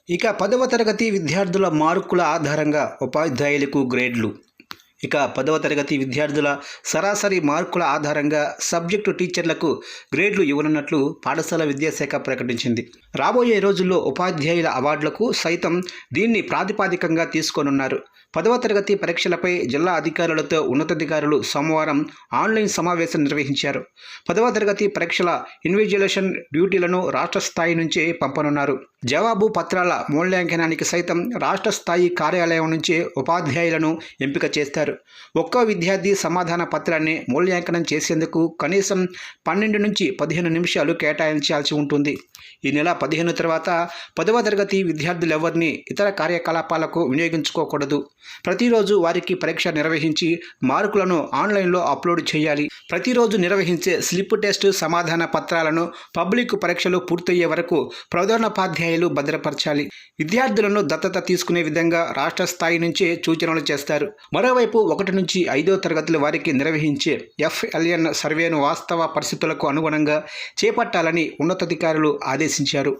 ఇక 10వ తరగతి విద్యార్థుల మార్కుల ఆధారంగా ఉపాధ్యాయులకు గ్రేడ్లు. ఇక 10వ తరగతి విద్యార్థుల సరాసరి మార్కుల ఆధారంగా సబ్జెక్టు టీచర్లకు గ్రేడ్లు ఇవ్వనున్నట్లు పాఠశాల విద్యాశాఖ ప్రకటించింది. రాబోయే రోజుల్లో ఉపాధ్యాయుల అవార్డులకు సైతం దీన్ని ప్రాతిపదికంగా తీసుకోనున్నారు. 10వ తరగతి పరీక్షలపై జిల్లా అధికారులతో ఉన్నతాధికారులు సోమవారం ఆన్లైన్ సమావేశం నిర్వహించారు. 10వ తరగతి పరీక్షల ఇన్విజిలేషన్ డ్యూటీలను రాష్ట్ర స్థాయి నుంచే పంపనున్నారు. జవాబు పత్రాల మూల్యాంకనానికి సైతం రాష్ట్ర స్థాయి కార్యాలయం నుంచే ఉపాధ్యాయులను ఎంపిక చేస్తారు. ఒక్కో విద్యార్థి సమాధాన పత్రాన్ని మూల్యాంకనం చేసేందుకు కనీసం 12 నుంచి 15 నిమిషాలు కేటాయించాల్సి ఉంటుంది. ఈ నెల 15 తర్వాత 10వ తరగతి విద్యార్థులెవరిని ఇతర కార్యకలాపాలకు వినియోగించుకోకూడదు. ప్రతిరోజు వారికి పరీక్ష నిర్వహించి మార్కులను ఆన్లైన్లో అప్లోడ్ చేయాలి. ప్రతిరోజు నిర్వహించే స్లిప్ టెస్ట్ సమాధాన పత్రాలను పబ్లిక్ పరీక్షలు పూర్తయ్యే వరకు ప్రధానోపాధ్యాయులు భద్రపరచాలి. విద్యార్థులను దత్తత తీసుకునే విధంగా రాష్ట్ర స్థాయి నుంచే సూచనలు చేస్తారు. మరోవైపు 1 నుంచి 5వ తరగతుల వారికి నిర్వహించే FLN సర్వేను వాస్తవ పరిస్థితులకు అనుగుణంగా చేపట్టాలని ఉన్నతాధికారులు ఆదేశించారు.